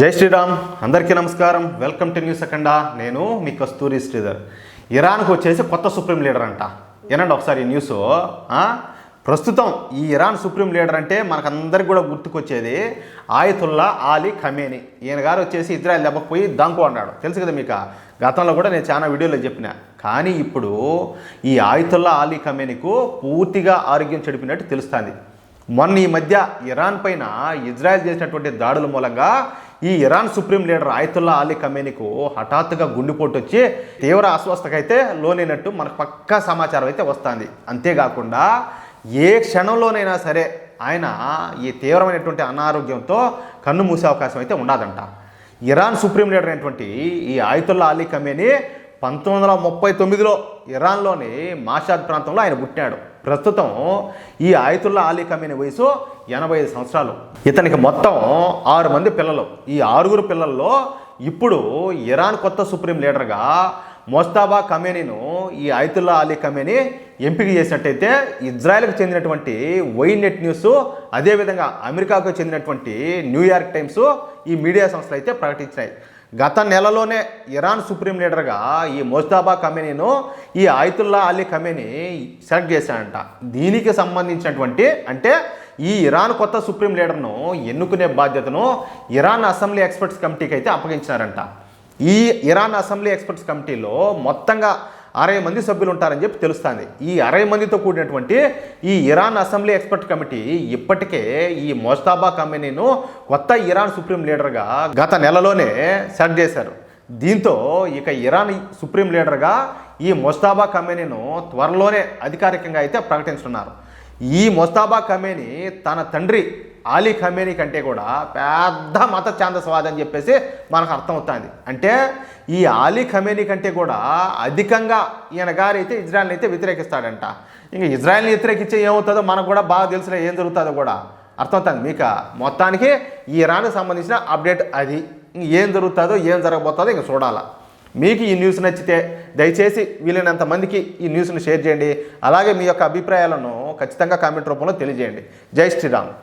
జై శ్రీరామ్. అందరికీ నమస్కారం. Welcome to news Akhanda. నేను మీ కస్తూరి శ్రీధర్. ఇరాన్కు వచ్చేసి కొత్త సుప్రీం లీడర్ అంట. ఏనండి ఒకసారి ఈ న్యూస్. ప్రస్తుతం ఈ ఇరాన్ సుప్రీం లీడర్ అంటే మనకందరికి కూడా గుర్తుకొచ్చేది ఆయతుల్లా అలీ ఖమేనీ. ఈయన గారు వచ్చేసి ఇజ్రాయెల్ దెబ్బపోయి దంకు అన్నాడు, తెలుసు కదా మీకు. గతంలో కూడా నేను చాలా వీడియోలో చెప్పిన. కానీ ఇప్పుడు ఈ ఆయతుల్లా అలీ ఖమేనీకు పూర్తిగా ఆరోగ్యం చెడిపినట్టు తెలుస్తుంది. మొన్న ఈ మధ్య ఇరాన్ పైన ఇజ్రాయెల్ చేసినటువంటి దాడుల మూలంగా ఈ Iran supreme leader Ayatollah Ali ఖమేనీకు హఠాత్తుగా గుండెపోటు వచ్చి తీవ్ర అస్వస్థకైతే లోనైనట్టు మనకు పక్కా సమాచారం అయితే వస్తుంది. అంతేకాకుండా ఏ క్షణంలోనైనా సరే ఆయన ఈ తీవ్రమైనటువంటి అనారోగ్యంతో కన్ను మూసే అవకాశం అయితే ఉండదంట. ఇరాన్ సుప్రీం లీడర్ అయినటువంటి ఈ ఆయతుల్లా అలీ ఖమేనీ 1939లో ఇరాన్లోని మాషాద్ ప్రాంతంలో ఆయన పుట్టినాడు. ప్రస్తుతం ఈ ఆయతుల్లా అలీ ఖమేనీ వయసు 85 సంవత్సరాలు. ఇతనికి మొత్తం 6 మంది పిల్లలు. ఈ 6 పిల్లల్లో ఇప్పుడు ఇరాన్ కొత్త సుప్రీం లీడర్గా మోజ్తబా ఖమేనీను ఈ ఆయతుల్లా అలీ ఖమేనీ ఎంపిక చేసినట్టయితే ఇజ్రాయెల్కి చెందినటువంటి వైనెట్ న్యూస్, అదేవిధంగా అమెరికాకు చెందినటువంటి న్యూయార్క్ టైమ్స్, ఈ మీడియా సంస్థలు అయితే ప్రకటించినాయి. గత నెలలోనే ఇరాన్ సుప్రీం లీడర్గా ఈ మోజ్తబా ఖమేనీను ఈ ఆయతుల్లా అలీ ఖమేనీ సెలెక్ట్ చేశాడంట. దీనికి సంబంధించినటువంటి అంటే ఈ ఇరాన్ కొత్త సుప్రీం లీడర్ను ఎన్నుకునే బాధ్యతను ఇరాన్ అసెంబ్లీ ఎక్స్పర్ట్స్ కమిటీకి అయితే అప్పగించినారంట. ఈ ఇరాన్ అసెంబ్లీ ఎక్స్పర్ట్స్ కమిటీలో మొత్తంగా 60 మంది సభ్యులు ఉంటారని చెప్పి తెలుస్తుంది. ఈ 60 మందితో కూడినటువంటి ఈ ఇరాన్ అసెంబ్లీ ఎక్స్పర్ట్ కమిటీ ఇప్పటికే ఈ మోజ్తబా ఖమేనీను కొత్త ఇరాన్ సుప్రీం లీడర్గా గత నెలలోనే సెలెక్ట్ చేశారు. దీంతో ఇక ఇరాన్ సుప్రీం లీడర్గా ఈ మోజ్తబా ఖమేనీను త్వరలోనే అధికారికంగా అయితే ప్రకటించున్నారు. ఈ మోజ్తబా ఖమేనీ తన తండ్రి అలీ ఖమేనీ కంటే కూడా పెద్ద మత ఛాందసవాది అని చెప్పేసి మనకు అర్థమవుతుంది. అంటే ఈ అలీ ఖమేనీ కంటే కూడా అధికంగా ఈయన గారు అయితే ఇజ్రాయెల్ని అయితే వ్యతిరేకిస్తాడంట. ఇంకా ఇజ్రాయెల్ని వ్యతిరేకించే ఏమవుతుందో మనకు కూడా బాగా తెలిసిన ఏం జరుగుతుందో కూడా అర్థమవుతుంది మీకు. మొత్తానికి ఈ ఇరాన్కి సంబంధించిన అప్డేట్ అది. ఏం జరుగుతుందో ఏం జరగబోతుందో ఇంక చూడాలా. మీకు ఈ న్యూస్ నచ్చితే దయచేసి వీలైనంత మందికి ఈ న్యూస్ని షేర్ చేయండి. అలాగే మీ యొక్క అభిప్రాయాలను ఖచ్చితంగా కామెంట్ రూపంలో తెలియజేయండి. జై శ్రీరామ్.